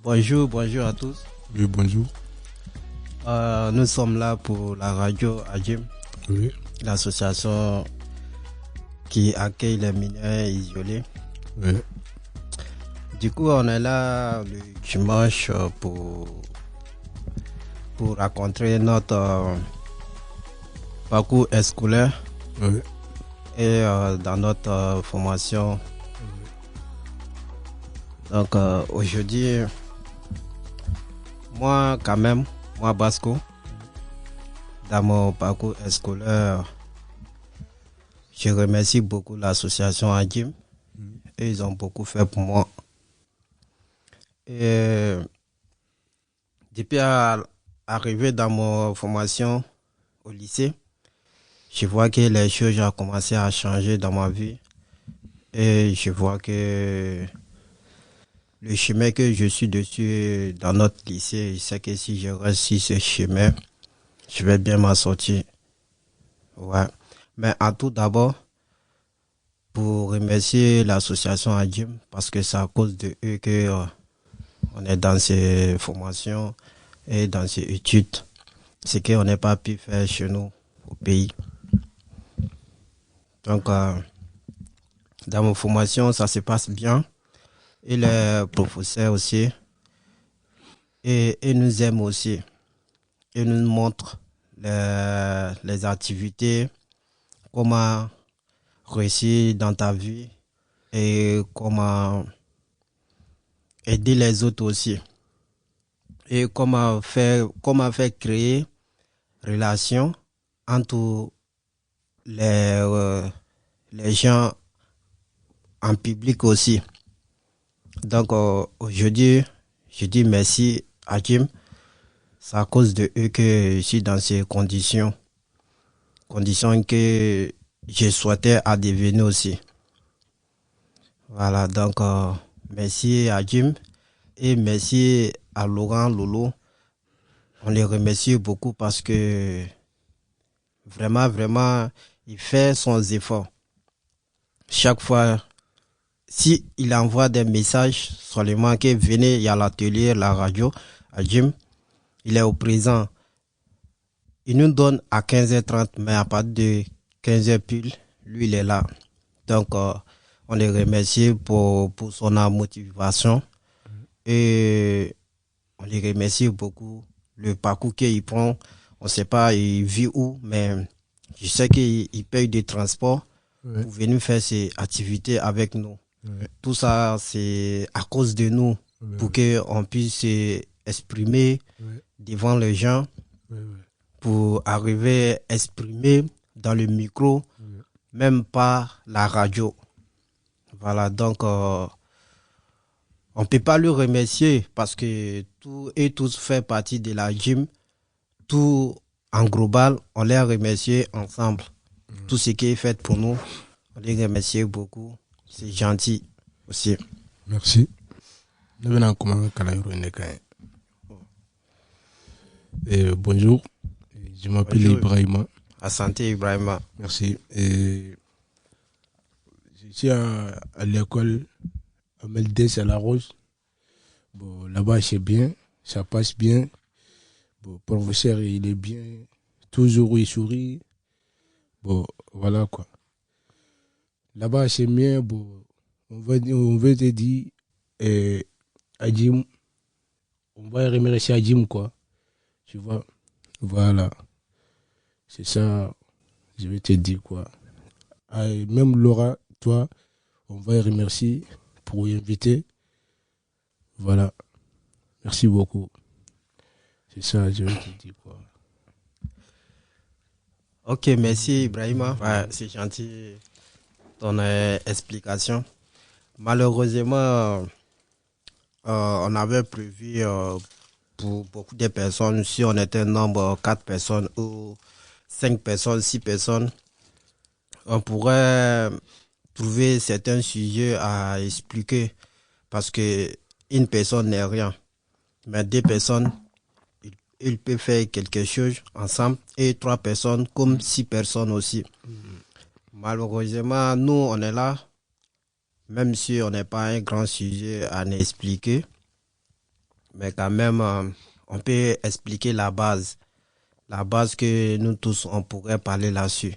Bonjour à tous. Oui, bonjour. Nous sommes là pour la radio AGIM, Oui, l'association qui accueille les mineurs isolés. oui, Du coup, on est là le dimanche pour raconter notre parcours scolaire oui, et dans notre formation. Donc aujourd'hui, moi Basco, dans mon parcours scolaire, je remercie beaucoup l'association AGIM et ils ont beaucoup fait pour moi. Et depuis arriver dans mon formation au lycée, je vois que les choses ont commencé à changer dans ma vie et je vois que le chemin que je suis dessus dans notre lycée, je sais que si je reste sur ce chemin, je vais bien m'en sortir. Ouais. Mais en tout d'abord, pour remercier l'association AGIM, parce que c'est à cause de eux que on est dans ces formations et dans ces études. Ce qu'on n'a pas pu faire chez nous au pays. Donc, dans mon formation, ça se passe bien. Et les professeurs aussi. Et nous aiment aussi. Et nous montrent les activités, comment réussir dans ta vie et comment aider les autres aussi. Et comment faire créer relation entre les gens en public aussi. Donc aujourd'hui, je dis merci à Jim. C'est à cause de eux que je suis dans ces conditions que je souhaitais à devenir aussi. Voilà, donc merci à Jim et merci à Laurent Lolo. On les remercie beaucoup parce que vraiment, il fait son effort. Chaque fois, si il envoie des messages seulement que venez, il y a l'atelier, la radio, à Jim, il est au présent. Il nous donne à 15h30, mais à partir de 15h pile, lui, il est là. Donc, on les remercie pour son motivation et on les remercie beaucoup. Le parcours qu'il prend, on ne sait pas, il vit où, mais je sais qu'il paye des transports oui, pour venir faire ses activités avec nous. oui, Tout ça, c'est à cause de nous, oui, pour qu'on puisse s'exprimer oui, devant les gens, oui, oui, pour arriver à exprimer dans le micro, oui. même par la radio. Voilà, donc on ne peut pas le remercier parce que tout et tous fait partie de la gym. Tout en global, on les remercie ensemble. Tout ce qui est fait pour nous, on les remercie beaucoup. C'est gentil aussi. Merci. Nous venons comment Kalayuro Nekaye. Bonjour, je m'appelle Bonjour. Ibrahima. À santé, Ibrahima. Merci. Je suis à l'école à Meldes à La Rose. Bon, là-bas, c'est bien, ça passe bien. Bon, le professeur, il est bien. Toujours, il sourit. Bon, voilà quoi. Là-bas, c'est bien. Bon, on veut te dire, à Jim, on va remercier à Jim, quoi. Tu vois, voilà. C'est ça, je vais te dire, quoi. Ah, et même Laura, toi, on va remercier pour l'inviter. Voilà. Merci beaucoup. C'est ça, je vais te dire, quoi. Ok, merci Ibrahima. Ouais, c'est gentil ton explication. Malheureusement, on avait prévu pour beaucoup de personnes, si on était un nombre 4 personnes ou 5 personnes, 6 personnes, on pourrait trouver certains sujets à expliquer parce que une personne n'est rien, mais deux personnes, ils peuvent faire quelque chose ensemble et 3 personnes comme 6 personnes aussi. Malheureusement, nous, on est là, même si on n'est pas un grand sujet à expliquer. Mais quand même, on peut expliquer la base. La base que nous tous, on pourrait parler là-dessus.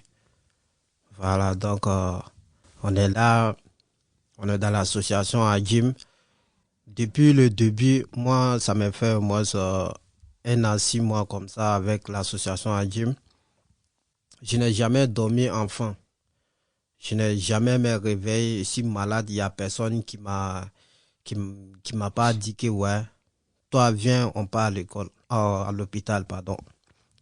Voilà, donc on est là, on est dans l'association à Jim. Depuis le début, moi, ça m'a fait moi, ça, 1 an, 6 mois comme ça avec l'association à Jim. Je n'ai jamais dormi enfant. Je n'ai jamais me réveillé si malade. Il n'y a personne qui m'a pas dit que ouais, toi viens, on part à l'école, à l'hôpital, pardon.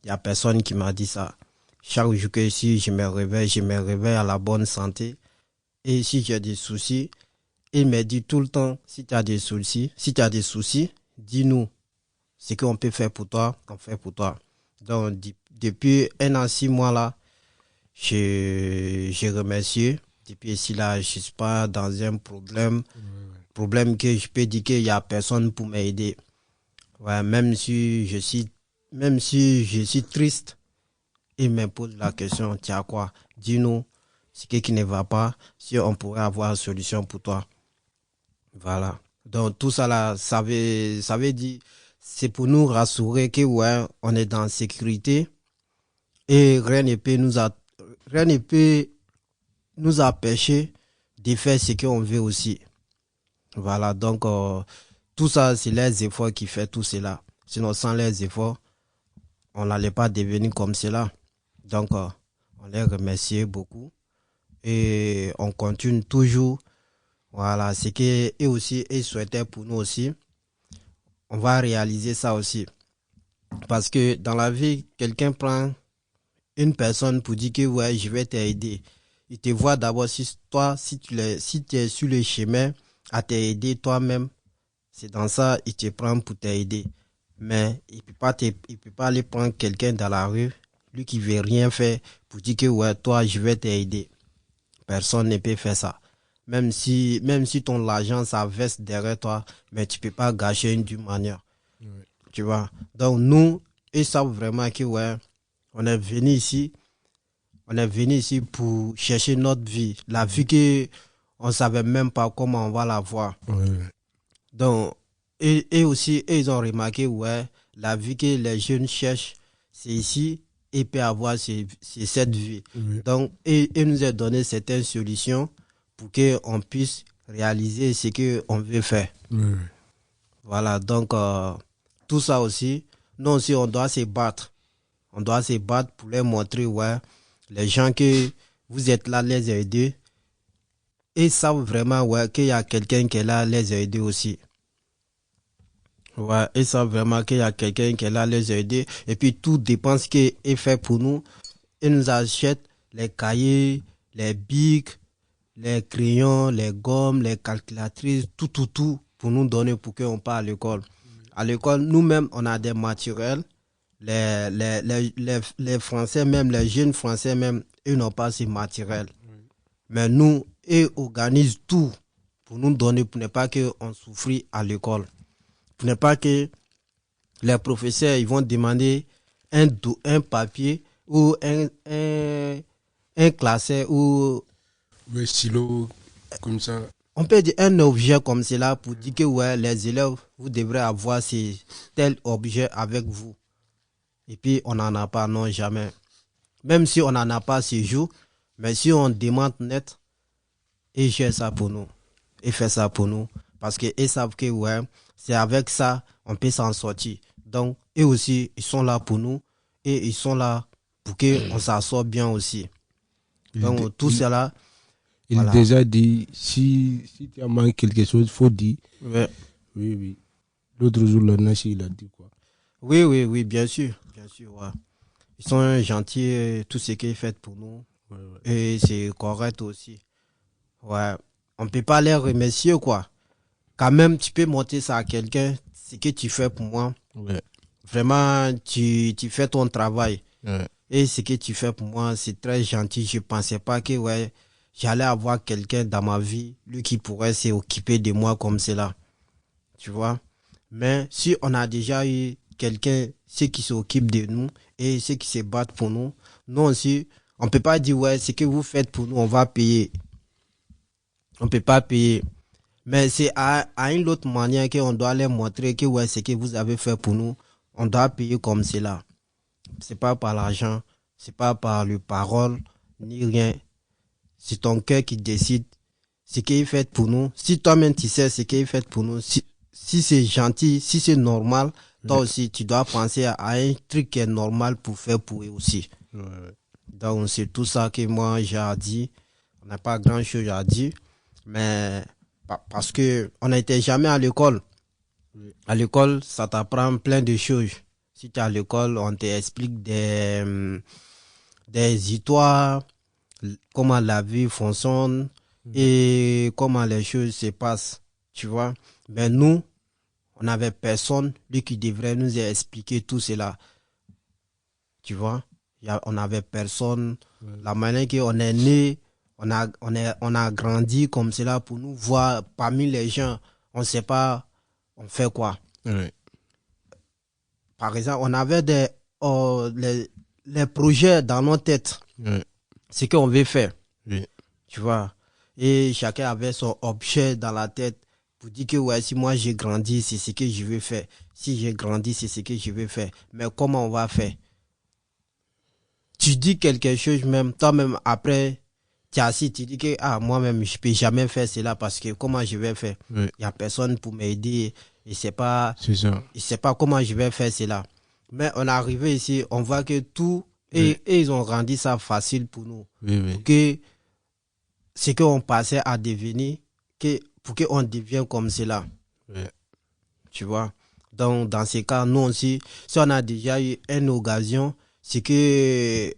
Il n'y a personne qui m'a dit ça. Chaque jour que si je me réveille à la bonne santé. Et si j'ai des soucis, il me dit tout le temps, si tu as des soucis, dis-nous. Ce qu'on peut faire pour toi, on fait pour toi. Donc, depuis 1 an, 6 mois là, je remercie. Depuis ici là, je suis pas dans un problème que je peux dire qu'il y a personne pour m'aider. Ouais, même si je suis triste, il me pose la question, tu as quoi? Dis-nous ce qui ne va pas, si on pourrait avoir une solution pour toi. Voilà. Donc tout ça là, ça veut dire, c'est pour nous rassurer que ouais, on est dans la sécurité et rien ne peut nous empêcher de faire ce qu'on veut aussi. Voilà. Donc tout ça, c'est les efforts qui font tout cela. Sinon, sans les efforts, on n'allait pas devenir comme cela. Donc, on les remercie beaucoup et on continue toujours. Voilà, c'est que eux aussi, ils souhaitaient pour nous aussi. On va réaliser ça aussi. Parce que dans la vie, quelqu'un prend une personne pour dire que ouais, je vais t'aider. Il te voit d'abord si tu es sur le chemin à t'aider toi-même, c'est dans ça, il te prend pour t'aider. Mais il peut pas aller prendre quelqu'un dans la rue, lui qui veut rien faire, pour dire que ouais, toi, je vais t'aider. Personne ne peut faire ça. Même si ton argent, ça verse derrière toi, mais tu peux pas gâcher d'une manière. Ouais. Tu vois. Donc, nous, ils savent vraiment que, ouais, on est venu ici, on est venu ici pour chercher notre vie. La vie que on savait même pas comment on va la voir. Ouais. Donc, et aussi, ils ont remarqué, ouais, la vie que les jeunes cherchent, c'est ici, et peut avoir c'est cette vie. Ouais. Donc, et nous a donné certaines solutions pour qu'on puisse réaliser ce qu'on veut faire. Ouais. Voilà, donc, tout ça aussi, nous aussi, on doit se battre. On doit se battre pour les montrer, ouais, les gens que vous êtes là, les aider, et savent vraiment, ouais, qu'il y a quelqu'un qui est là, les aider aussi. Ouais, ils savent vraiment qu'il y a quelqu'un qui est là, les aider. Et puis, tout dépend ce qu'il est fait pour nous. Ils nous achètent les cahiers, les bics, les crayons, les gommes, les calculatrices, tout, pour nous donner pour qu'on parte à l'école. À l'école, nous-mêmes, on a des matériels. Les Français, même les jeunes Français, même, ils n'ont pas ces matériels. Mais nous, ils organisent tout pour nous donner, pour ne pas qu'on souffre à l'école. Pour ne pas que les professeurs ils vont demander un papier ou un classeur ou Ouais, stylo, comme ça. on peut dire un objet comme cela pour dire que ouais, les élèves, vous devrez avoir tel objet avec vous. Et puis on n'en a pas, non, jamais. Même si on n'en a pas ce jour, mais si on demande net, ils gèrent ça pour nous. Ils font ça pour nous. Parce qu'ils savent que ouais, c'est avec ça on peut s'en sortir. Donc, eux aussi, ils sont là pour nous et ils sont là pour qu'on s'en sorte bien aussi. Donc, tout cela, Il voilà. déjà dit, si tu as manqué quelque chose, il faut dire. Ouais. Oui, oui. L'autre jour, le Nashi, il a dit quoi? Oui, bien sûr, ouais. Ils sont gentils, tout ce qu'ils font pour nous. Ouais, ouais. Et c'est correct aussi. Ouais. On ne peut pas les remercier, quoi. Quand même, tu peux montrer ça à quelqu'un, ce que tu fais pour moi. Ouais. Vraiment, tu fais ton travail. Ouais. Et ce que tu fais pour moi, c'est très gentil. Je pensais pas que ouais, j'allais avoir quelqu'un dans ma vie, lui qui pourrait s'occuper de moi comme cela. Tu vois? Mais si on a déjà eu quelqu'un, ceux qui s'occupe de nous et ceux qui se battent pour nous, nous aussi, on peut pas dire ouais, ce que vous faites pour nous, on va payer. On peut pas payer. Mais c'est à une autre manière qu'on doit leur montrer que ouais, ce que vous avez fait pour nous, on doit payer comme cela. C'est pas par l'argent, c'est pas par les paroles, ni rien. C'est ton cœur qui décide ce qu'il fait pour nous. Si toi-même tu sais ce qu'il fait pour nous, si c'est gentil, si c'est normal, toi aussi tu dois penser à un truc qui est normal pour faire pour eux aussi. Ouais. Donc c'est tout ça que moi j'ai à dire. On n'a pas grand chose à dire, mais parce que on n'était jamais à l'école. Oui. À l'école, ça t'apprend plein de choses. Si tu es à l'école, on t'explique des histoires, comment la vie fonctionne et comment les choses se passent, tu vois. Mais nous, on n'avait personne lui qui devrait nous expliquer tout cela, tu vois. On n'avait personne. Ouais. La manière qu'on est né, on a grandi comme cela pour nous voir parmi les gens. On ne sait pas, on fait quoi. Ouais. Par exemple, on avait les projets dans nos têtes, Ouais. ce qu'on veut faire, Oui. tu vois. Et chacun avait son objet dans la tête pour dire que ouais, si moi j'ai grandi, c'est ce que je veux faire. Si j'ai grandi, c'est ce que je veux faire. Mais comment on va faire? Tu dis quelque chose même, toi-même après, tu es assis, tu dis que ah, moi-même, je peux jamais faire cela parce que comment je vais faire? Oui. Il n'y a personne pour m'aider. Et c'est pas, C'est ça. je sais pas comment je vais faire cela. Mais on est arrivé ici, on voit que tout, Oui. et ils ont rendu ça facile pour nous. Oui, oui. Pour que ce qu'on passait à devenir, pour qu'on devienne comme cela. Oui. Tu vois. Donc, dans ces cas, nous aussi, si on a déjà eu une occasion, c'est que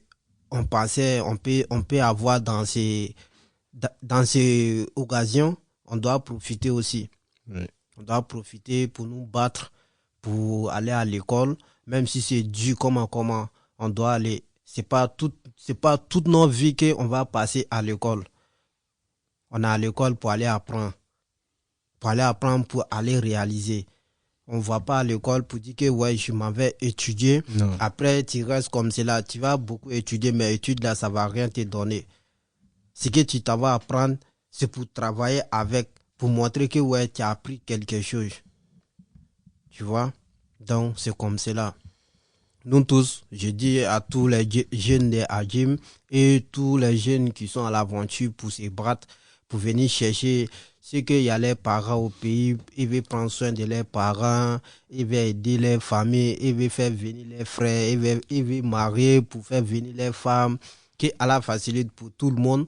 on pensait, on peut avoir dans ces occasions, on doit profiter aussi. Oui. On doit profiter pour nous battre, pour aller à l'école, même si c'est dur, comment, on doit aller. C'est pas toute notre vie qu'on va passer à l'école. On est à l'école pour aller apprendre. Pour aller réaliser. On ne va pas à l'école pour dire que ouais, je m'en vais étudier. Non. Après, tu restes comme cela. Tu vas beaucoup étudier, mais études là, ça ne va rien te donner. Ce que tu t'en vas apprendre, c'est pour travailler avec, pour montrer que ouais, tu as appris quelque chose. Tu vois? Donc, c'est comme cela. Nous tous, je dis à tous les jeunes de Adjim et tous les jeunes qui sont à l'aventure pour se battre, pour venir chercher ce qu'il y a les parents au pays, ils veulent prendre soin de leurs parents, ils veulent aider les familles, ils veulent faire venir les frères, ils veulent marier pour faire venir les femmes, qui à la facilite pour tout le monde.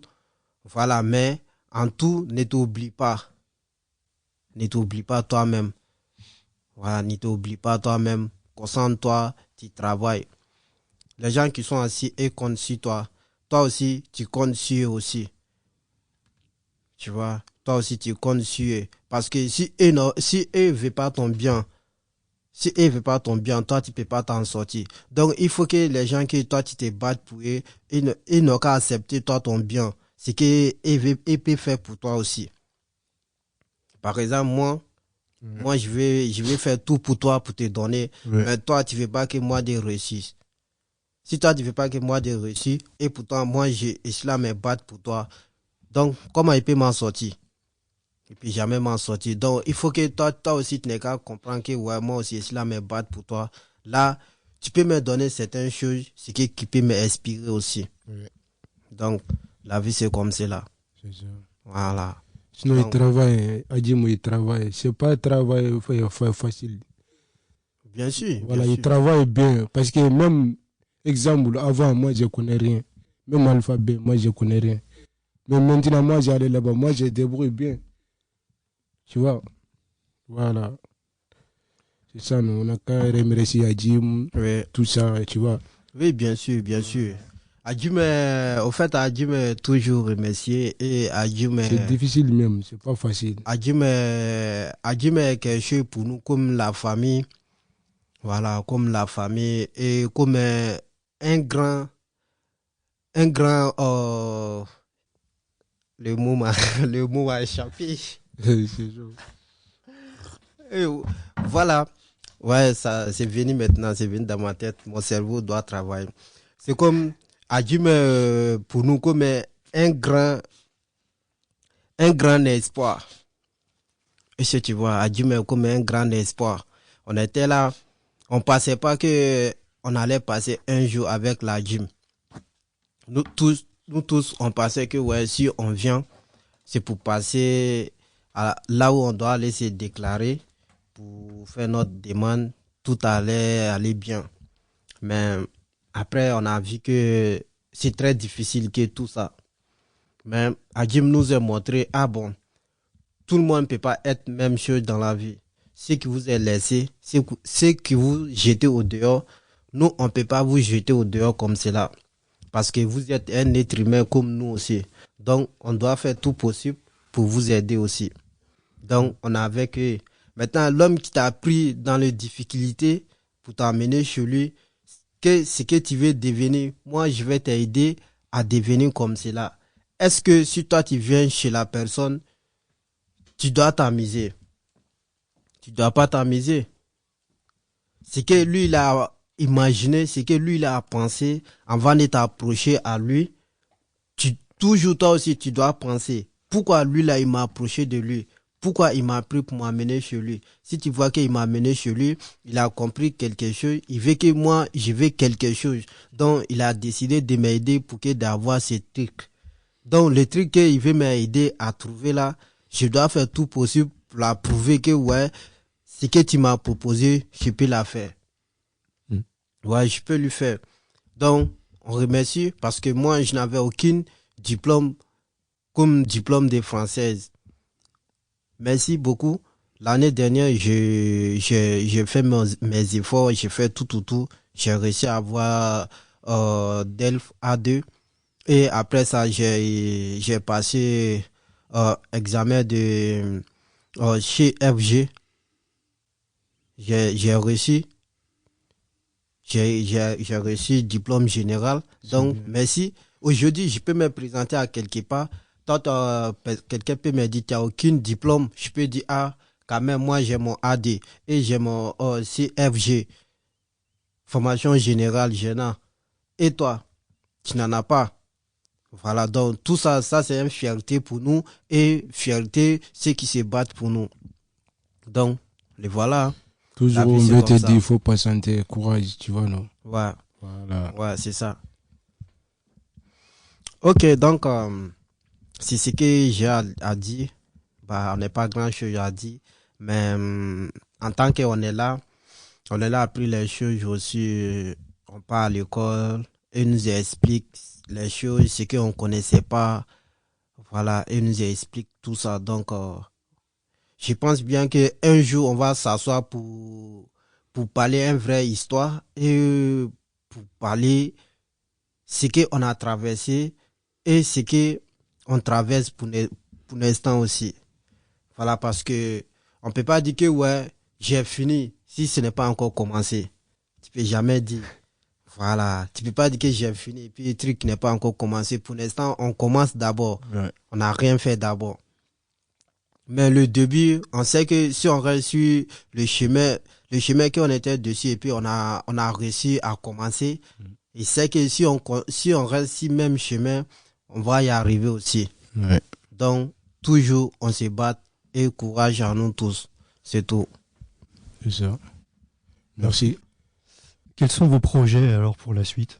Voilà, mais en tout, ne t'oublie pas. Ne t'oublie pas toi-même. Voilà, ne t'oublie pas toi-même. Concentre-toi, tu travailles. Les gens qui sont assis et comptent sur toi, toi aussi, tu comptes sur eux aussi. Tu vois, toi aussi, tu comptes sur eux. Parce que si eux ne veulent pas ton bien, toi, tu ne peux pas t'en sortir. Donc, il faut que les gens que toi, tu te battes pour eux, ils n'ont qu'à accepter toi ton bien. C'est qu'ils peuvent faire pour toi aussi. Par exemple, moi, je vais faire tout pour toi, pour te donner. Oui. Mais toi, tu ne veux pas que moi de réussisse. Si toi, tu ne veux pas que moi de réussisse, et pourtant, moi, cela me batte pour toi. Donc, comment il peut m'en sortir? Il ne peut jamais m'en sortir. Donc, il faut que toi aussi, tu n'aies qu'à comprendre que ouais, moi aussi, cela me batte pour toi. Là, tu peux me donner certaines choses, ce qui peut m'inspirer aussi. Oui. Donc, la vie, c'est comme cela. C'est ça. Voilà. Sinon, Donc, il travaille, Adjim, il travaille. C'est pas un travail facile. bien sûr. Voilà, bien il sûr. travaille bien. Parce que même, exemple, avant, moi, je connais rien. Même alphabet, moi, je connais rien. Mais maintenant, moi, j'allais là-bas. Moi, je débrouille bien. Tu vois? Voilà. C'est ça, nous. On a qu'à remercier Adjim, Oui. tout ça, tu vois. Oui, bien sûr, bien sûr. Adjum, au fait, Adjum est toujours remercié et C'est difficile même, c'est pas facile. Adjum est quelque chose pour nous comme la famille. Voilà, comme la famille et comme un grand, le mot m'a, le mot m'a échappé. C'est chaud. Et voilà, ouais, ça, c'est venu maintenant, c'est venu dans ma tête. Mon cerveau doit travailler. C'est comme Adjum pour nous comme un grand espoir. Et si tu vois, à Jim est comme un grand espoir. On était là, on pensait pas que on allait passer un jour avec la gym. Nous tous, on pensait que ouais, si on vient, c'est pour passer là où on doit aller se déclarer, pour faire notre demande, tout allait aller bien. Mais après, on a vu que c'est très difficile que tout ça. Mais Adjim nous a montré, ah bon, tout le monde ne peut pas être même chose dans la vie. Ce qui vous est laissé, ce qui vous jetez au dehors, nous, on ne peut pas vous jeter au dehors comme cela. Parce que vous êtes un être humain comme nous aussi. Donc, on doit faire tout possible pour vous aider aussi. Donc, on a avec eux. Maintenant, l'homme qui t'a pris dans les difficultés pour t'emmener chez lui, ce que tu veux devenir, moi, je vais t'aider à devenir comme cela. Est-ce que si toi, tu viens chez la personne, tu dois t'amuser? Tu dois pas t'amuser. Ce que lui, il a imaginé, ce que lui, il a pensé, avant de t'approcher à lui, toujours toi aussi, tu dois penser, pourquoi lui, là, il m'a approché de lui? Pourquoi il m'a pris pour m'amener chez lui? Si tu vois qu'il m'a amené chez lui, il a compris quelque chose, il veut que moi, je veux quelque chose. Donc, il a décidé de m'aider pour que d'avoir ce truc. Donc, le truc qu'il veut m'aider à trouver là, je dois faire tout possible pour la prouver que, ouais, ce que tu m'as proposé, je peux la faire. Mm. Ouais, je peux lui faire. Donc, on remercie parce que moi, je n'avais aucun diplôme comme diplôme de française. Merci beaucoup. L'année dernière, j'ai fait mes efforts, j'ai fait tout. J'ai réussi à avoir DELF A2. Et après ça, j'ai passé examen de chez FG. J'ai réussi. J'ai reçu diplôme général. C'est Donc, bien. merci. Aujourd'hui, je peux me présenter à quelque part. Quand quelqu'un peut me dire, tu n'as aucun diplôme, je peux dire, ah, quand même, moi, j'ai mon AD et j'ai mon CFG, formation générale, GENA. Et toi, tu n'en as pas. Voilà, donc tout ça, c'est une fierté pour nous et fierté, ceux qui se battent pour nous. Donc, les voilà, hein. La Toujours, vie, on c'est veut te comme dire, il ça. faut patienter, courage, tu vois, non? Ouais, Voilà. ouais, c'est ça. Ok, donc, c'est ce que j'ai à dire. Bah, on n'est pas grand-chose à dire. Mais en tant qu'on est là, à apprendre les choses aussi. On part à l'école et nous explique les choses, ce qu'on ne connaissait pas. Voilà, et nous explique tout ça. Donc, je pense bien qu'un jour, on va s'asseoir pour parler une vraie histoire et pour parler ce qu'on a traversé et ce qu'on traverse pour l'instant aussi. Voilà, parce que on peut pas dire que ouais, j'ai fini si ce n'est pas encore commencé. Tu peux jamais dire. Voilà, tu peux pas dire que j'ai fini et puis le truc n'est pas encore commencé. Pour l'instant, on commence d'abord. Ouais. On n'a rien fait d'abord. Mais le début, on sait que si on reste sur le chemin qu'on était dessus et puis on a réussi à commencer, et c'est que si on reste sur le même chemin, on va y arriver aussi. Ouais. Donc, toujours, on se bat et courage à nous tous. C'est tout. C'est ça. Merci. Quels sont vos projets alors pour la suite?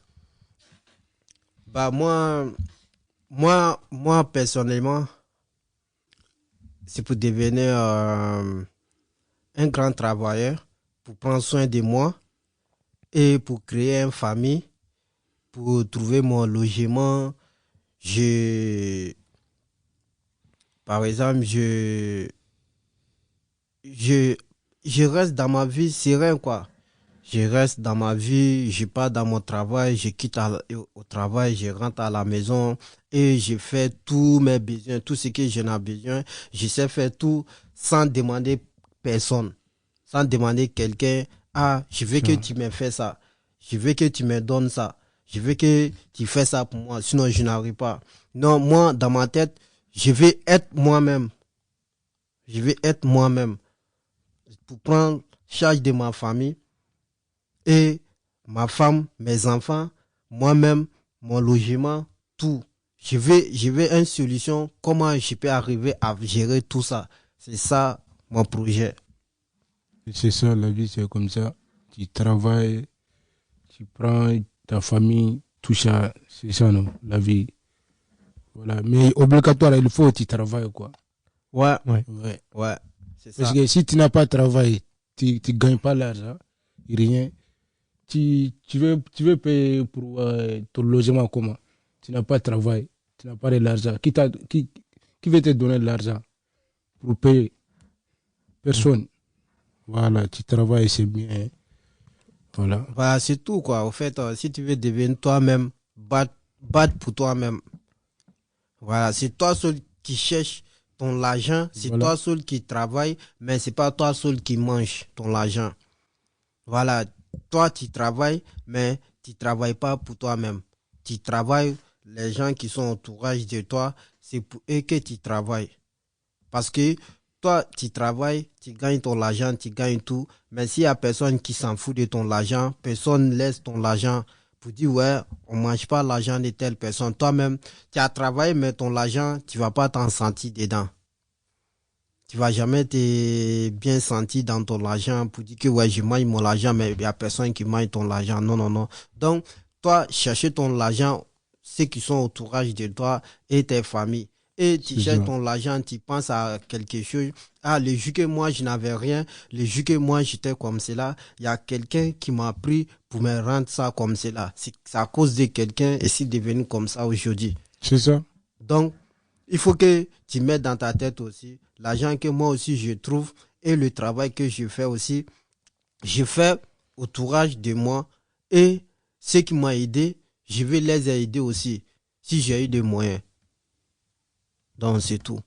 Bah, moi, personnellement, c'est pour devenir un grand travailleur, pour prendre soin de moi et pour créer une famille, pour trouver mon logement. Je, par exemple, je, je reste dans ma vie serein, quoi. Je reste dans ma vie, je pars dans mon travail, je quitte au travail, je rentre à la maison et je fais tous mes besoins, tout ce que j'en ai besoin. Je sais faire tout sans demander personne, sans demander quelqu'un, ah, je veux que Ça. tu me fais ça, je veux que tu me donnes ça, je veux que tu fais ça pour moi, sinon je n'arrive pas. Non, moi, dans ma tête, je vais être moi-même. Je vais être moi-même pour prendre charge de ma famille et ma femme, mes enfants, moi-même, mon logement, tout. Je veux une solution, comment je peux arriver à gérer tout ça. C'est ça mon projet. C'est ça, la vie, c'est comme ça. Tu travailles, tu prends ta famille, tout ça. C'est ça, non, la vie. Voilà. Mais obligatoire, il faut que tu travailles, quoi. Ouais, Ouais. ouais, c'est ça. Parce que si tu n'as pas travaillé, tu ne gagnes pas l'argent, rien. Tu veux payer pour ton logement comment? Tu n'as pas de travail, tu n'as pas de l'argent. Qui veut te donner de l'argent pour payer? Personne. Voilà, tu travailles, c'est bien. Hein. Voilà. Voilà, c'est tout, quoi. Au fait, si tu veux devenir toi-même, battre pour toi-même. Voilà, c'est toi seul qui cherche ton argent, c'est Voilà. toi seul qui travaille, mais c'est pas toi seul qui mange ton argent. Voilà, toi tu travailles, mais tu travailles pas pour toi-même. Tu travailles, les gens qui sont entourage de toi, c'est pour eux que tu travailles. Parce que toi, tu travailles, tu gagnes ton argent, tu gagnes tout, mais s'il y a personne qui s'en fout de ton argent, personne laisse ton argent pour dire, ouais, on mange pas l'argent de telle personne. Toi-même, tu as travaillé, mais ton argent, tu vas pas t'en sentir dedans. Tu vas jamais te bien sentir dans ton argent pour dire que, ouais, je mange mon argent, mais il y a personne qui mange ton argent. Non, non, non. Donc, toi, chercher ton argent, ceux qui sont autourage de toi et tes familles. Et tu C'est cherches ça. ton argent, tu penses à quelque chose. Ah, le jour que moi, je n'avais rien, le jour que moi, j'étais comme cela, il y a quelqu'un qui m'a pris pour me rendre ça comme cela. C'est à cause de quelqu'un et c'est devenu comme ça aujourd'hui. C'est ça. Donc, il faut que tu mettes dans ta tête aussi l'argent que moi aussi je trouve et le travail que je fais aussi. Je fais autourage de moi et ceux qui m'ont aidé, je vais les aider aussi si j'ai eu des moyens. Donc, c'est tout.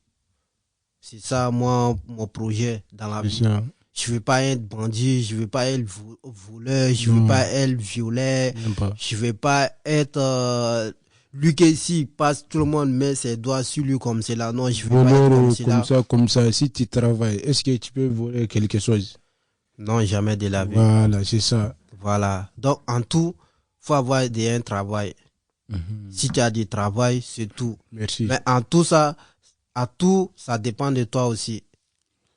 C'est ça, moi, mon projet dans la C'est vie. ça. Je veux pas être bandit, je veux pas être voleur, je veux Non. pas être violet, Même pas. je veux pas être lui qui ici passe, tout le monde met ses doigts sur lui comme cela. Non, je veux pas être Voleur comme ou cela. comme ça, si tu travailles, est-ce que tu peux voler quelque chose? Non, jamais de la vie. Voilà, c'est ça. Voilà. Donc, en tout, faut avoir un travail. Mhm. Si tu as du travail, c'est tout. Merci. Mais en tout ça, à tout, ça dépend de toi aussi.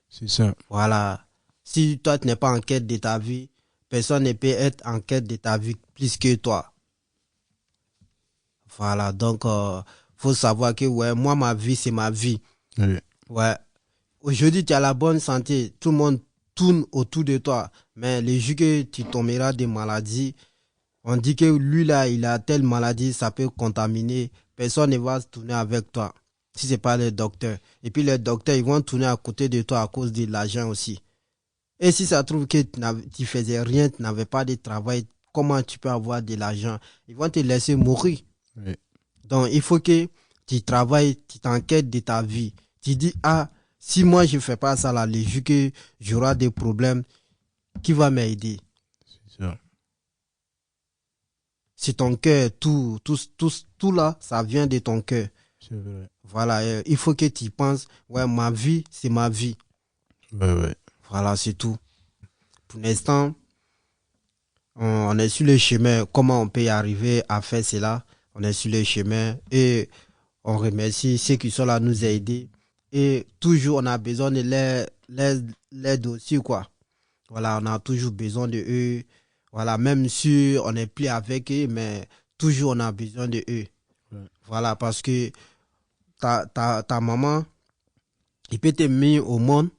C'est ça. Voilà. Si toi, tu n'es pas en quête de ta vie, personne ne peut être en quête de ta vie plus que toi. Voilà. Donc, faut savoir que, ouais, moi, ma vie, c'est ma vie. Oui. Ouais. Aujourd'hui, tu as la bonne santé. Tout le monde tourne autour de toi. Mais le jour que tu tomberas des maladies, on dit que lui, là, il a telle maladie, ça peut contaminer. Personne ne va se tourner avec toi. Si c'est pas les docteurs. Et puis les docteurs, ils vont tourner à côté de toi à cause de l'argent aussi. Et si ça trouve que tu faisais rien, tu n'avais pas de travail, comment tu peux avoir de l'argent? Ils vont te laisser mourir. Oui. Donc, il faut que tu travailles, tu t'enquêtes de ta vie. Tu dis, ah, si moi je fais pas ça là, le jour que j'aurai des problèmes, qui va m'aider? C'est ça. C'est ton cœur, tout là, ça vient de ton cœur. C'est vrai. Voilà, il faut que tu penses, ouais, ma vie, c'est ma vie. Ouais, ouais. Voilà, c'est tout. Pour l'instant, on est sur le chemin. Comment on peut y arriver à faire cela? On est sur le chemin et on remercie ceux qui sont là à nous aider. Et toujours, on a besoin de l'aide aussi, quoi. Voilà, on a toujours besoin de eux. Voilà, même si on n'est plus avec eux, mais toujours on a besoin de eux. Ouais. Voilà, parce que ta maman, il peut te mettre au monde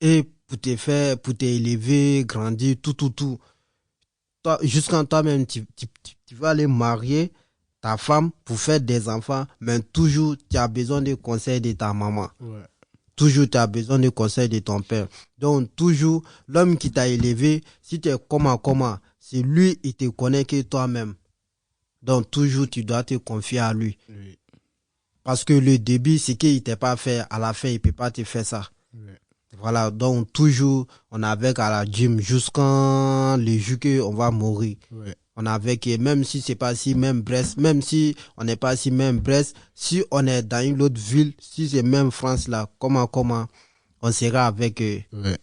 et pour te faire, pour t'élever, grandir, tout. Toi, jusqu'en toi-même, tu vas aller marier ta femme pour faire des enfants, mais toujours tu as besoin des conseils de ta maman. Ouais. Toujours tu as besoin des conseils de ton père. Donc toujours, l'homme qui t'a élevé, si tu es comment, c'est lui, il te connaît que toi-même. Donc toujours tu dois te confier à lui. Oui. Parce que le début, c'est qu'il ne t'a pas fait, à la fin, il ne peut pas te faire ça. Ouais. Voilà, donc toujours, on est avec à la gym jusqu'à le jour qu'on va mourir. Ouais. On est avec, et même si c'est pas si même Brest, même si on n'est pas si même Brest, si on est dans une autre ville, si c'est même France là, comment, on sera avec eux. Ouais.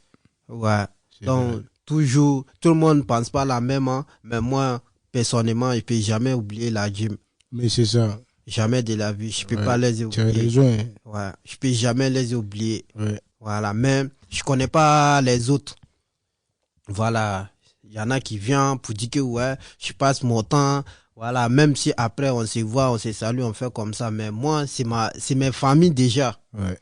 Ouais. C'est Donc, vrai. toujours, tout le monde ne pense pas la même, hein, mais moi, personnellement, je ne peux jamais oublier la gym. Mais c'est ça. Jamais de la vie. Je peux Ouais. pas les Tu as oublier. raison. Hein. Ouais. Je peux jamais les oublier. Ouais. Voilà, mais je connais pas les autres. Voilà, il y en a qui viennent pour dire que ouais, je passe mon temps. Voilà, même si après on se voit, on se salue, on fait comme ça. Mais moi, c'est mes familles déjà. Ouais.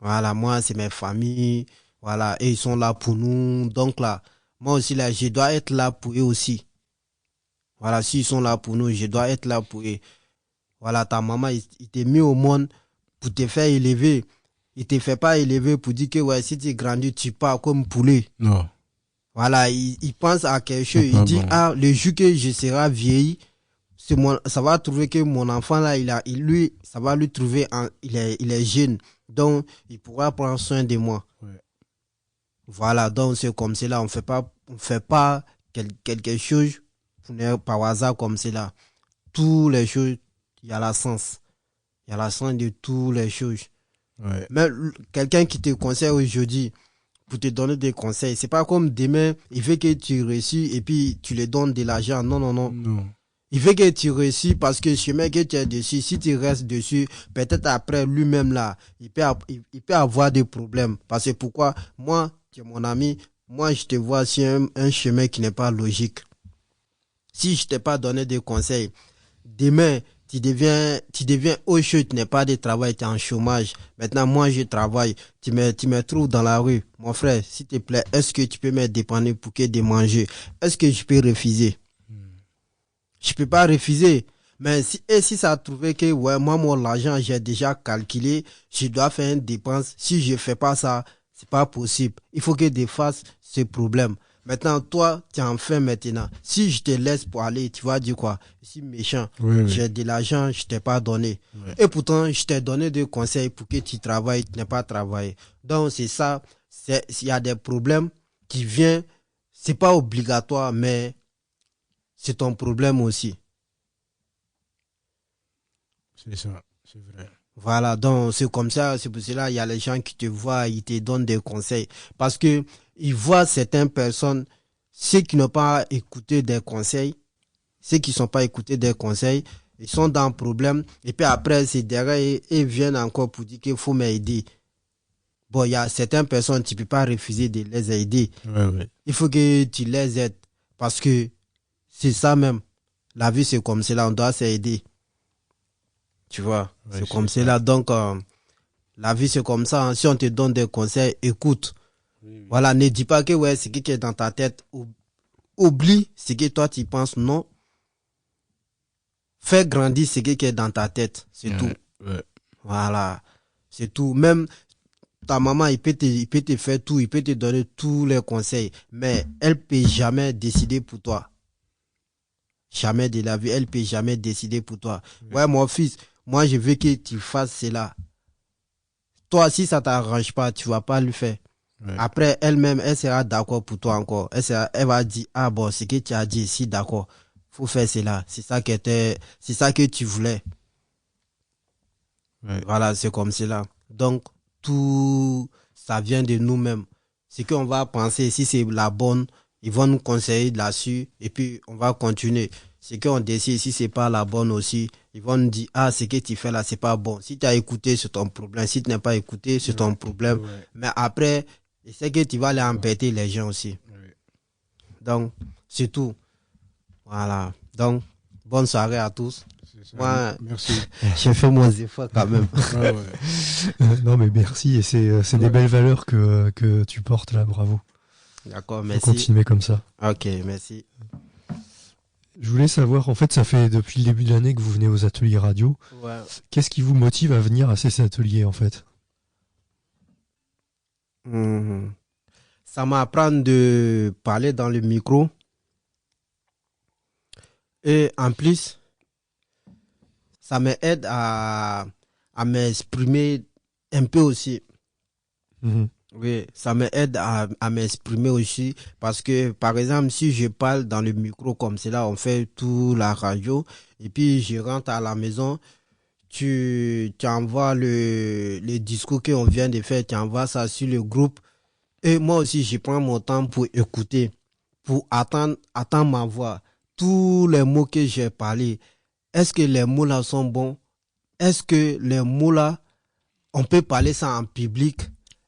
Voilà, moi, c'est mes familles. Voilà, et ils sont là pour nous. Donc là, moi aussi, là, je dois être là pour eux aussi. Voilà, s'ils sont là pour nous, je dois être là pour eux. Voilà, ta maman, il t'a mis au monde pour te faire élever. Il te fait pas élever pour dire que ouais, si tu grandis, tu pars comme poulet. Non. Voilà, il pense à quelque chose. C'est Il pas dit, bon. ah, le jour que je serai vieilli, ça va trouver que mon enfant là, lui, ça va lui trouver, il est jeune. Donc, il pourra prendre soin de moi. Ouais. Voilà, donc c'est comme cela. On fait pas quelque chose par hasard comme cela. Toutes les choses, il y a la sens. Il y a la sens de toutes les choses. Ouais. Mais quelqu'un qui te conseille aujourd'hui, pour te donner des conseils, c'est pas comme demain, il veut que tu réussis et puis tu lui donnes de l'argent. Non, non, non. Non. Il veut que tu réussis parce que chemin que tu es dessus, si tu restes dessus, peut-être après lui-même là, il peut avoir des problèmes. Parce que pourquoi? Moi, tu es mon ami, moi je te vois sur un chemin qui n'est pas logique. Si je t'ai pas donné des conseils, demain, tu deviens au chaud, tu n'es pas de travail, tu es en chômage. Maintenant, moi, je travaille. Tu me trouves dans la rue. Mon frère, s'il te plaît, est-ce que tu peux me dépanner pour que de manger? Est-ce que je peux refuser? Je peux pas refuser. Mais si ça a trouvé que, ouais, moi, mon argent, j'ai déjà calculé, je dois faire une dépense. Si je fais pas ça, c'est pas possible. Il faut que je fasse ce problème. Maintenant, toi, tu es en fin maintenant. Si je te laisse pour aller, tu vas dire quoi? Je suis méchant. Oui, oui. J'ai de l'argent, je t'ai pas donné. Ouais. Et pourtant, je t'ai donné des conseils pour que tu travailles, tu n'as pas travaillé. Donc, c'est ça. Il y a des problèmes qui viennent. C'est pas obligatoire, mais c'est ton problème aussi. C'est ça. C'est vrai. Voilà, donc c'est comme ça, c'est pour cela il y a les gens qui te voient, ils te donnent des conseils. Parce que ils voient certaines personnes, ceux qui n'ont pas écouté des conseils, ceux qui ne sont pas écoutés des conseils, ils sont dans un problème. Et puis après, c'est derrière, ils viennent encore pour dire qu'il faut m'aider. Bon, il y a certaines personnes, tu ne peux pas refuser de les aider. Ouais, ouais. Il faut que tu les aides. Parce que c'est ça même. La vie, c'est comme cela, on doit s'aider. Tu vois, Ouais, c'est comme c'est cela. Donc, la vie, c'est comme ça. Hein. Si on te donne des conseils, écoute. Oui, oui. Voilà, ne dis pas que ouais, ce qui est dans ta tête. Oublie ce que toi, tu penses. Non. Fais grandir ce qui est dans ta tête. C'est Ouais, tout. ouais. Voilà. C'est tout. Même ta maman, il peut te faire tout. Il peut te donner tous les conseils. Mais elle peut jamais décider pour toi. Jamais de la vie. Elle peut jamais décider pour toi. Ouais, mon fils, moi, je veux que tu fasses cela. Toi, si ça t'arrange pas, tu vas pas le faire. Ouais. Après, elle-même, elle sera d'accord pour toi encore. Elle va dire, ah bon, ce que tu as dit, si d'accord, faut faire cela. C'est ça que tu voulais. Ouais. Voilà, c'est comme cela. Donc, tout, ça vient de nous-mêmes. Ce qu'on va penser, si c'est la bonne, ils vont nous conseiller là-dessus, et puis on va continuer. Ce qu'on décide, si c'est pas la bonne aussi, ils vont nous dire, ah, ce que tu fais là, c'est pas bon. Si tu as écouté, c'est ton problème. Si tu n'as pas écouté, c'est ton problème. Ouais. Mais après, c'est que tu vas aller embêter les gens aussi. Ouais. Donc, c'est tout. Voilà. Donc, bonne soirée à tous. C'est ça. Ouais. Merci. J'ai fait mon effort quand même. Ouais, ouais. Non, mais merci, et c'est des belles valeurs que tu portes là, bravo. D'accord, Faut merci. continuer comme ça. Ok, merci. Je voulais savoir, en fait, ça fait depuis le début de l'année que vous venez aux ateliers radio. Ouais. Qu'est-ce qui vous motive à venir à ces ateliers, en fait? Mhm. Ça m'apprend de parler dans le micro. Et en plus, ça m'aide à m'exprimer un peu aussi. Mhm. Oui, ça m'aide à m'exprimer aussi parce que, par exemple, si je parle dans le micro comme cela, on fait tout la radio et puis je rentre à la maison, tu envoies le discours qu'on vient de faire, tu envoies ça sur le groupe et moi aussi, je prends mon temps pour écouter, pour attendre ma voix. Tous les mots que j'ai parlé, est-ce que les mots là sont bons? Est-ce que les mots là, on peut parler ça en public?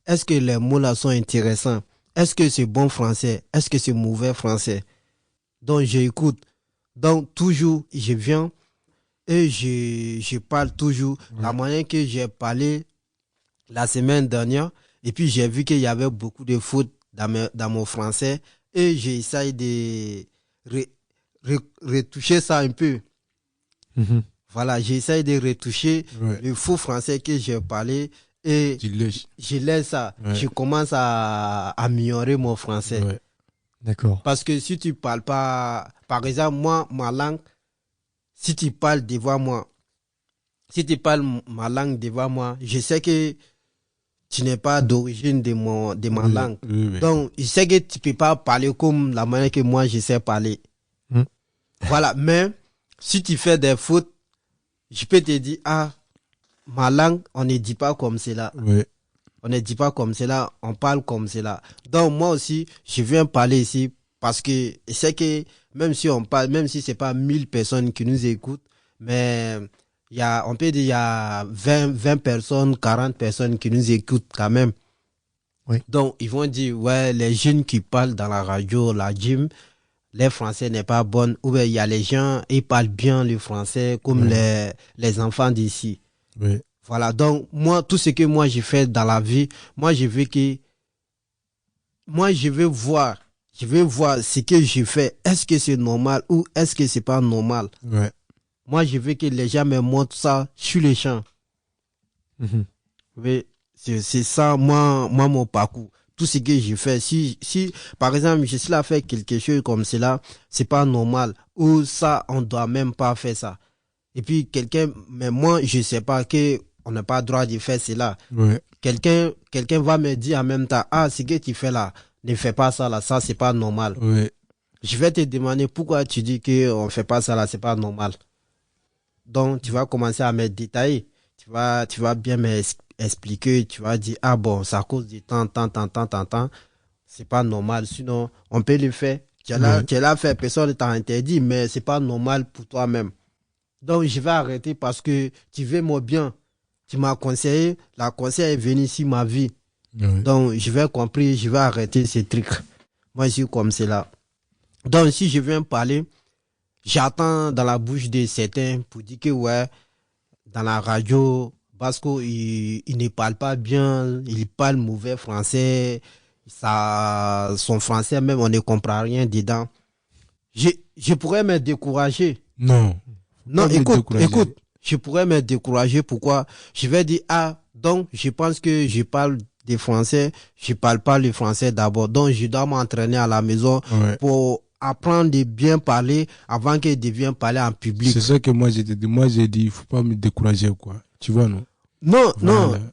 est-ce que les mots là sont intéressants? Est-ce que c'est bon français? Est-ce que c'est mauvais français? Donc, j'écoute. Donc, toujours, je viens et je parle toujours la manière que j'ai parlé la semaine dernière. Et puis, j'ai vu qu'il y avait beaucoup de fautes dans mon français et j'essaye de retoucher ça un peu. Mhm. Voilà, j'essaye de retoucher le faux français que j'ai parlé et je laisse ça. Ouais. Je commence à améliorer mon français. Ouais. D'accord. Parce que si tu parles pas, par exemple, moi, ma langue, si tu parles devant moi, si tu parles ma langue devant moi, je sais que tu n'es pas d'origine de ma langue. Oui. Donc, je sais que tu peux pas parler comme la manière que moi je sais parler. Voilà, mais si tu fais des fautes, je peux te dire, ma langue, on ne dit pas comme cela. Ouais. On ne dit pas comme cela, on parle comme cela. Donc, moi aussi, je viens parler ici parce que je sais que même si on parle, même si c'est pas 1000 personnes qui nous écoutent, mais on peut dire il y a 20 personnes, 40 personnes qui nous écoutent quand même. Oui. Donc, ils vont dire, ouais, les jeunes qui parlent dans la radio, la gym, les français n'est pas bon. Ou bien il y a les gens, ils parlent bien le français comme les enfants d'ici. Oui. Voilà, donc moi, tout ce que moi j'ai fait dans la vie, moi je veux voir ce que j'ai fait. Est-ce que c'est normal ou est-ce que c'est pas normal? Ouais. Moi je veux que les gens me montrent ça sur les champs. Mhm. Oui, c'est ça, moi, mon parcours. Tout ce que j'ai fait. Si, par exemple, je suis là fait quelque chose comme cela, c'est pas normal. Ou ça, on doit même pas faire ça. Et puis mais moi, je sais pas que on n'a pas le droit de faire cela. Ouais. Quelqu'un va me dire en même temps, ce que tu fais là, ne fais pas ça là, ça c'est pas normal. Ouais. Je vais te demander pourquoi tu dis que on fait pas ça là, c'est pas normal. Donc tu vas commencer à me détailler. Tu vas bien m'expliquer, tu vas dire, bon, c'est à cause du temps. C'est pas normal, sinon on peut le faire. Tu l'as fait, personne ne t'a interdit, mais c'est pas normal pour toi-même. Donc, je vais arrêter parce que tu veux mon bien. Tu m'as conseillé, la conseil est venue ici ma vie. Ouais. Donc, je vais comprendre, je vais arrêter ces trucs. Moi, je suis comme cela. Donc, si je viens parler, j'attends dans la bouche de certains pour dire que, ouais, dans la radio, parce qu'il ne parle pas bien, il parle mauvais français, son français même, on ne comprend rien dedans. Je pourrais me décourager. Non, écoute, je pourrais me décourager. Pourquoi? Je vais dire, donc, je pense que je parle des français, je parle pas le français d'abord. Donc, je dois m'entraîner à la maison pour apprendre de bien parler avant que je vienne parler en public. C'est ça que moi j'ai dit. Moi j'ai dit, il faut pas me décourager, quoi. Tu vois, non? Non,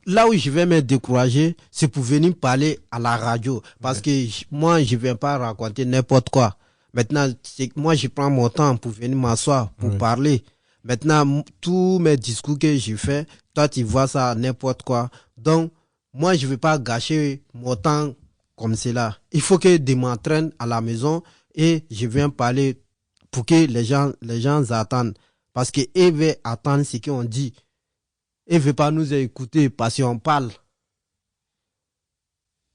là où je vais me décourager, c'est pour venir parler à la radio. Parce que moi, je viens pas raconter n'importe quoi. Maintenant, moi, je prends mon temps pour venir m'asseoir, pour parler. Maintenant, tous mes discours que j'ai fait, toi, tu vois ça n'importe quoi. Donc, moi, je ne vais pas gâcher mon temps comme cela. Il faut que je m'entraîne à la maison et je viens parler pour que les gens attendent. Parce qu'ils veulent attendre ce qu'on dit. Ils ne veulent pas nous écouter parce qu'on parle.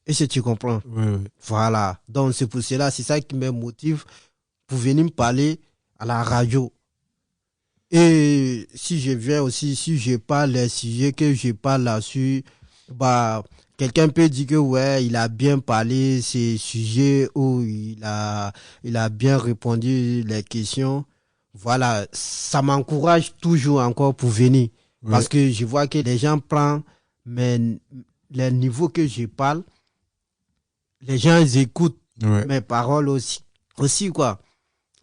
Est-ce que tu comprends? Ouais. Voilà. Donc, c'est pour cela, c'est ça qui me motive pour venir me parler à la radio. Et si je viens aussi, si je parle les sujets que je parle là-dessus, quelqu'un peut dire que ouais, il a bien parlé ces sujets où il a bien répondu les questions. Voilà. Ça m'encourage toujours encore pour venir. Parce que je vois que les gens prennent les niveaux que je parle. Les gens écoutent mes paroles aussi quoi.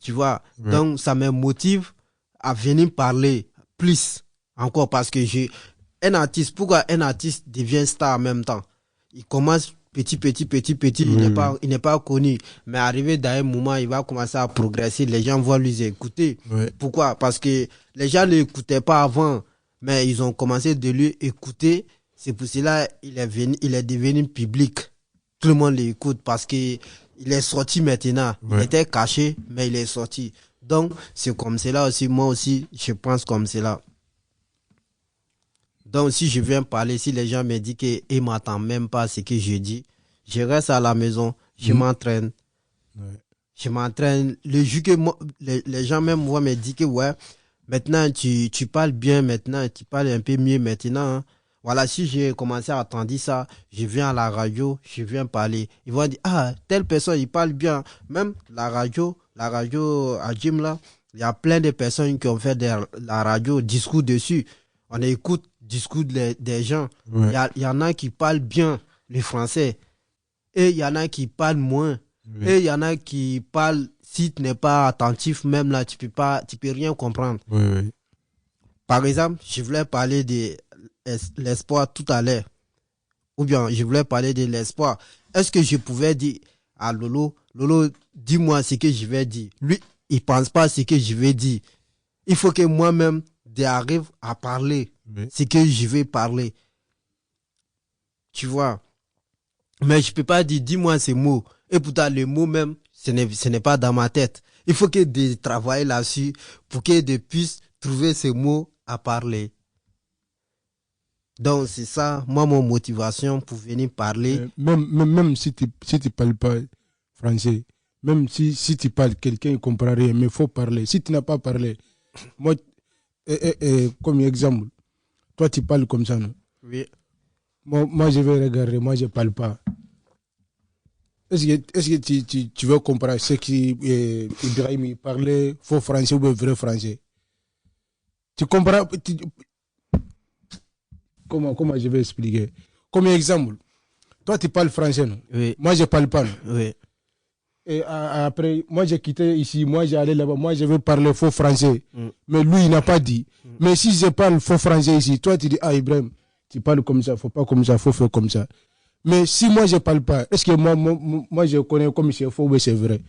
Tu vois. Donc ça me motive à venir parler plus encore parce que pourquoi un artiste devient star en même temps? Il commence petit, il n'est pas connu, mais arrivé dans un moment, il va commencer à progresser, les gens vont lui écouter. Pourquoi? Parce que les gens ne l'écoutaient pas avant, mais ils ont commencé de lui écouter, c'est pour cela il est devenu public. Tout le monde l'écoute parce que il est sorti maintenant. Il était caché, mais il est sorti. Donc, c'est comme cela aussi. Moi aussi, je pense comme cela. Donc, si je viens parler, si les gens me disent qu'ils ne m'entendent même pas ce que je dis, je reste à la maison, je m'entraîne. Ouais. Je m'entraîne. Le jour que les gens même voient me dire que ouais, maintenant tu parles bien, maintenant tu parles un peu mieux maintenant. Hein. Voilà, si j'ai commencé à entendre ça, je viens à la radio, je viens parler. Ils vont dire, ah, telle personne, il parle bien. Même la radio à Jim là, il y a plein de personnes qui ont fait la radio, discours dessus. On écoute discours des gens. Ouais. Il y en a qui parlent bien le français. Et il y en a qui parlent moins. Oui. Et il y en a qui parlent, si tu n'es pas attentif, même là, tu peux rien comprendre. Oui. Par exemple, je voulais parler de l'espoir tout à l'heure. Ou bien, je voulais parler de l'espoir. Est-ce que je pouvais dire à Lolo, dis-moi ce que je vais dire. Lui, il pense pas ce que je vais dire. Il faut que moi-même, j'arrive à parler ce que je vais parler. Tu vois. Mais je peux pas dire, dis-moi ces mots. Et pourtant, les mots même, ce n'est pas dans ma tête. Il faut que je travaille là-dessus pour que je puisse trouver ces mots à parler. Donc, c'est ça, moi, mon motivation pour venir parler. Même si tu parles pas français, même si tu parles, quelqu'un ne comprend rien, mais il faut parler. Si tu n'as pas parlé, moi, comme exemple, toi, tu parles comme ça, non? Oui. Moi, je vais regarder, moi, je ne parle pas. Est-ce que tu veux comprendre ce qu'Ibrahim parlait, faux français ou vrai français? Tu comprends? Comment je vais expliquer? Comme exemple, toi, tu parles français, non? Oui. Moi, je ne parle pas, non? Oui. Et après, moi, j'ai quitté ici, moi, j'ai allé là-bas, moi, je vais parler faux français. Mais lui, il n'a pas dit. Mais si je parle faux français ici, toi, tu dis, ah, Ibrahim, tu parles comme ça, il ne faut pas comme ça, il faut faire comme ça. Mais si moi, je ne parle pas, est-ce que moi, je connais comme c'est faux ou c'est vrai?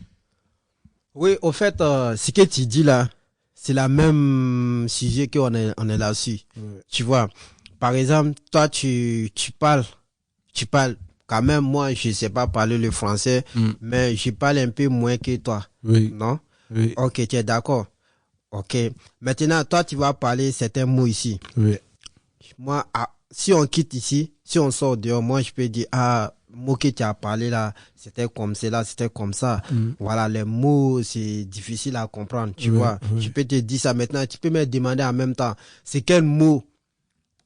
Oui, au fait, ce que tu dis là, c'est la même sujet qu'on est là-dessus. Ouais. Tu vois, par exemple, toi, tu parles. Quand même, moi, je ne sais pas parler le français, mais je parle un peu moins que toi. Oui. Non? Oui. Ok, tu es d'accord. Ok. Maintenant, toi, tu vas parler certains mots ici. Oui. Moi, si on quitte ici, si on sort dehors, moi, je peux dire, ah, mot que tu as parlé là, c'était comme cela, c'était comme ça. Voilà, les mots, c'est difficile à comprendre, tu vois. Je peux te dire ça maintenant, tu peux me demander en même temps, c'est quel mot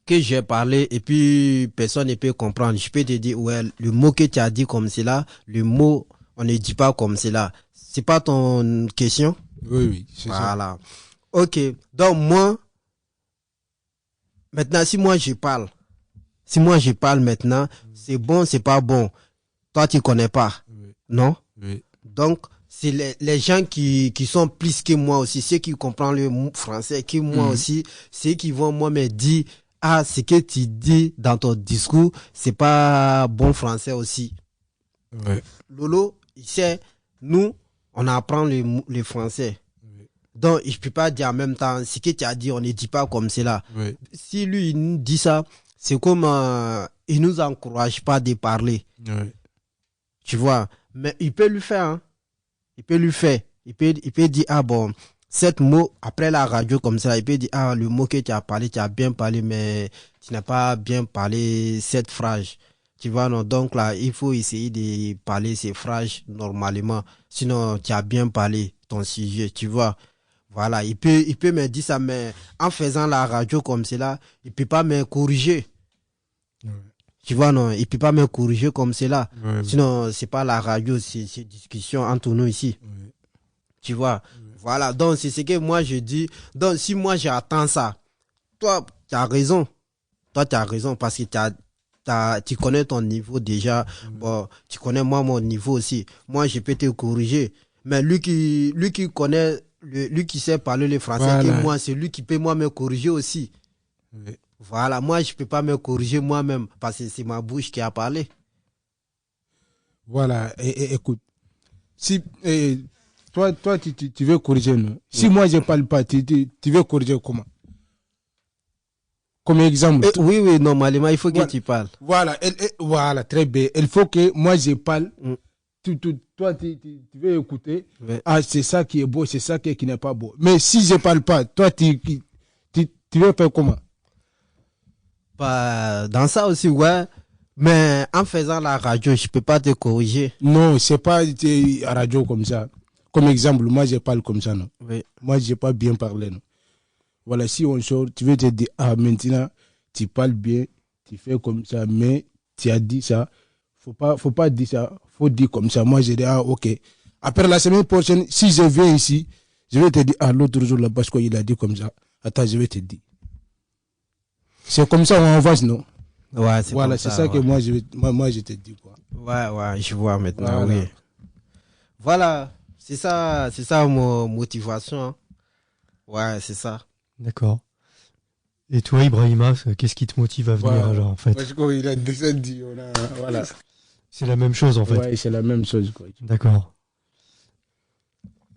que j'ai parlé et puis personne ne peut comprendre. Je peux te dire, ouais, le mot que tu as dit comme cela, le mot, on ne dit pas comme cela. C'est pas ton question? Oui, c'est ça. Voilà. Ok. Donc, moi, maintenant, si moi je parle maintenant, c'est bon, c'est pas bon. Toi, tu connais pas. Oui. Non? Oui. Donc, c'est les gens qui sont plus que moi aussi, ceux qui comprennent le français, que moi aussi, ceux qui vont moi me dire, ah, ce que tu dis dans ton discours, c'est pas bon français aussi. Ouais. Lolo, il sait, nous, on apprend le français. Oui. Donc, je peux pas dire en même temps, ce que tu as dit, on ne dit pas comme cela. Oui. Si lui, il nous dit ça, c'est comme, il nous encourage pas de parler. Oui. Tu vois. Mais il peut le faire, hein. Il peut le faire. Il peut dire, ah bon, cet mot, après la radio comme ça, il peut dire, ah, le mot que tu as parlé, tu as bien parlé, mais tu n'as pas bien parlé cette phrase. Tu vois, non? Donc là, il faut essayer de parler ces phrases normalement. Sinon, tu as bien parlé ton sujet, tu vois. Voilà, il peut me dire ça, mais en faisant la radio comme cela, il peut pas me corriger. Ouais. Tu vois, non, il peut pas me corriger comme cela. Ouais. Sinon, c'est pas la radio, c'est discussion entre nous ici. Ouais. Tu vois. Voilà, donc c'est ce que moi je dis. Donc si moi j'attends ça, toi, tu as raison. Toi, tu as raison parce que tu connais ton niveau déjà. Bon, tu connais moi mon niveau aussi. Moi, je peux te corriger. Mais lui qui connaît, lui qui sait parler le français Voilà. que moi, c'est lui qui peut moi me corriger aussi. Oui. Voilà, moi, je peux pas me corriger moi-même parce que c'est ma bouche qui a parlé. Voilà, et écoute, si toi tu veux corriger, non? Si moi je ne parle pas, tu veux corriger comment? Comme exemple. Oui, normalement, il faut que tu parles. Voilà, voilà, très bien. Il faut que moi je parle. Toi, tu veux écouter. Ouais. Ah, c'est ça qui est beau, c'est ça qui n'est pas beau. Mais si je ne parle pas, toi, tu veux faire comment? Bah, dans ça aussi, ouais. Mais en faisant la radio, je peux pas te corriger. Non, c'est pas à radio comme ça. Comme exemple, moi, je parle comme ça, non. Oui. Moi, je n'ai pas bien parlé, non. Voilà, si on sort, tu veux te dire, ah, maintenant, tu parles bien, tu fais comme ça, mais tu as dit ça. Faut pas dire ça. Faut dire comme ça. Moi, j'ai dit, ah, ok. Après la semaine prochaine, si je viens ici, je vais te dire, ah, l'autre jour, là, parce qu'il a dit comme ça. Attends, je vais te dire. C'est comme ça, on avance, non? Ouais, c'est voilà, comme c'est ça ouais. que moi, je te dis, quoi. Ouais, je vois maintenant, Voilà. oui. Voilà, c'est ça mon motivation. Hein. Ouais, c'est ça. D'accord. Et toi, Ibrahima, qu'est-ce qui te motive à venir Voilà. alors, en fait? Parce qu'il a déjà dit, voilà. C'est la même chose, en fait. Ouais, c'est la même chose, quoi. D'accord.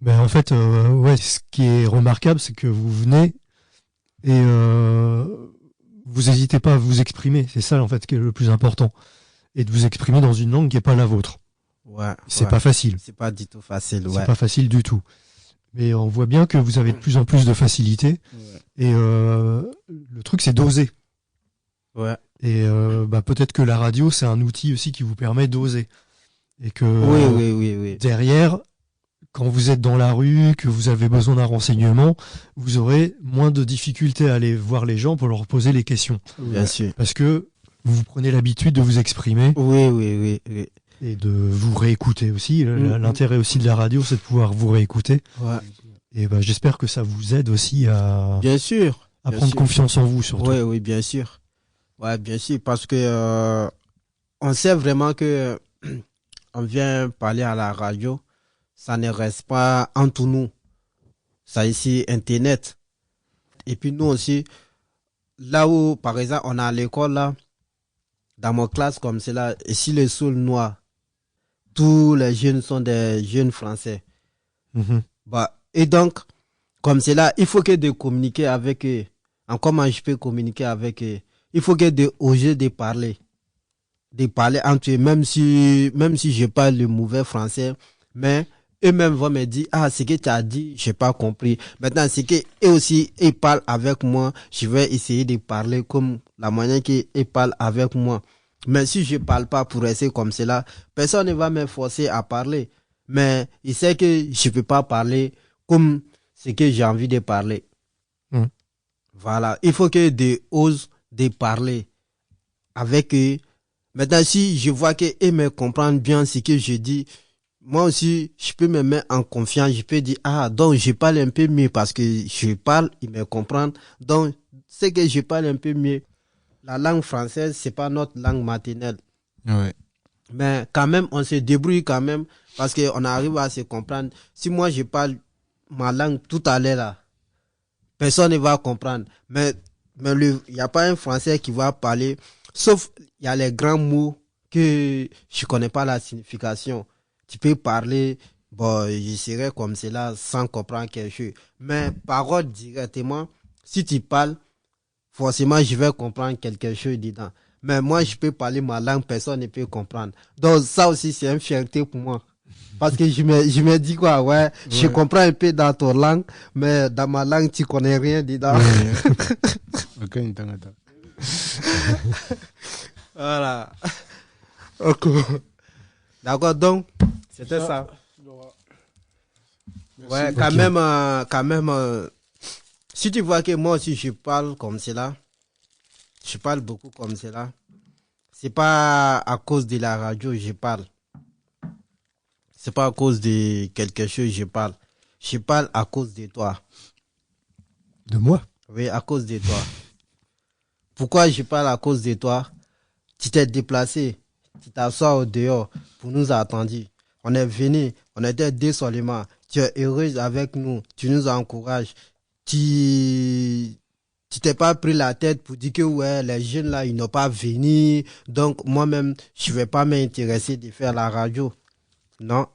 Ben, en fait, ouais, ce qui est remarquable, c'est que vous venez et vous n'hésitez pas à vous exprimer. C'est ça, en fait, qui est le plus important. Et de vous exprimer dans une langue qui n'est pas la vôtre. Ouais. C'est pas facile. C'est pas du tout facile, ouais. C'est pas facile du tout. Mais on voit bien que vous avez de plus en plus de facilité. Ouais. Et le truc, c'est d'oser. Ouais. Et bah, peut-être que la radio, c'est un outil aussi qui vous permet d'oser. Et que Oui. derrière, quand vous êtes dans la rue, que vous avez besoin d'un renseignement, vous aurez moins de difficultés à aller voir les gens pour leur poser les questions. Bien sûr. Parce que vous prenez l'habitude de vous exprimer Oui. et de vous réécouter aussi. L'intérêt aussi de la radio, c'est de pouvoir vous réécouter. Ouais. Et bah, j'espère que ça vous aide aussi à Bien sûr. prendre confiance en vous, surtout. Oui, bien sûr. Ouais, bien sûr, parce que on sait vraiment que on vient parler à la radio, ça ne reste pas entre nous. Ça ici, Internet. Et puis nous aussi, là où, par exemple, on est à l'école, là, dans mon classe comme cela, ici les saules noirs, tous les jeunes sont des jeunes français. Mhm. Bah, et donc, comme cela, il faut que de communiquer avec eux. En comment je peux communiquer avec eux? Il faut que de oser de parler entre eux, même si je parle le mauvais français, mais eux-mêmes vont me dire, ah, ce que tu as dit, j'ai pas compris. Maintenant, c'est que eux aussi, ils parlent avec moi, je vais essayer de parler comme la manière qu'ils parlent avec moi. Mais si je parle pas pour rester comme cela, personne ne va me forcer à parler. Mais il sait que je peux pas parler comme ce que j'ai envie de parler. Mm. Voilà. Il faut que de ose de parler avec eux. Maintenant, si je vois qu'ils me comprennent bien ce que je dis, moi aussi, je peux me mettre en confiance. Je peux dire, ah, donc je parle un peu mieux parce que je parle, ils me comprennent. Donc, c'est que je parle un peu mieux. La langue française, c'est pas notre langue maternelle. Ouais. Mais quand même, on se débrouille quand même parce qu'on arrive à se comprendre. Si moi, je parle ma langue tout à l'heure, là, personne ne va comprendre. Mais il n'y a pas un Français qui va parler, sauf il y a les grands mots que je connais pas la signification. Tu peux parler, bon, je serais comme cela sans comprendre quelque chose. Mais parole directement, si tu parles, forcément, je vais comprendre quelque chose dedans. Mais moi, je peux parler ma langue, personne ne peut comprendre. Donc, ça aussi, c'est une fierté pour moi. Parce que je me dis quoi, ouais, je comprends un peu dans ton langue, mais dans ma langue, tu connais rien dedans. Ok, attends. Voilà. D'accord, donc, c'était ça. Ouais, quand même, si tu vois que moi aussi je parle comme cela, je parle beaucoup comme cela, c'est pas à cause de la radio je parle. C'est pas à cause de quelque chose je parle. Je parle à cause de toi. De moi? Oui, à cause de toi. Pourquoi je parle à cause de toi? Tu t'es déplacé, tu t'assois au dehors pour nous attendre. On est venu, on était deux seulement. Tu es heureuse avec nous, tu nous encourages. Tu t'es pas pris la tête pour dire que ouais, les jeunes là, ils n'ont pas venu. Donc moi-même, je vais pas m'intéresser de faire la radio. Non.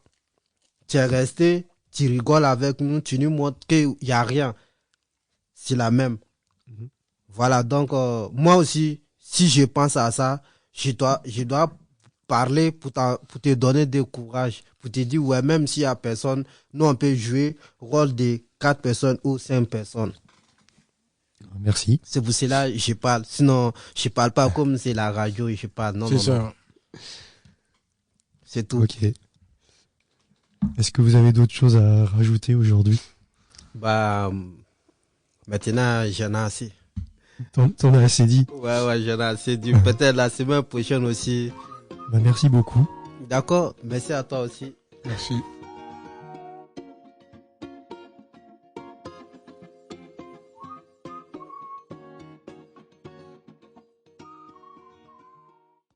Tu es resté, tu rigoles avec nous, tu nous montres qu'il n'y a rien. C'est la même. Voilà, donc moi aussi, si je pense à ça, je dois parler pour te donner du courage, pour te dire, ouais, même s'il n'y a personne, nous on peut jouer rôle de 4 personnes ou 5 personnes. Merci. C'est pour cela que je parle. Sinon, je parle pas comme c'est la radio, je parle. Non, C'est non, ça. non. C'est tout. Ok. Est-ce que vous avez d'autres choses à rajouter aujourd'hui? Bah, maintenant, j'en ai assez. T'en as assez dit. Ouais, j'en ai assez dit. Peut-être la semaine prochaine aussi. Bah, merci beaucoup. D'accord. Merci à toi aussi. Merci.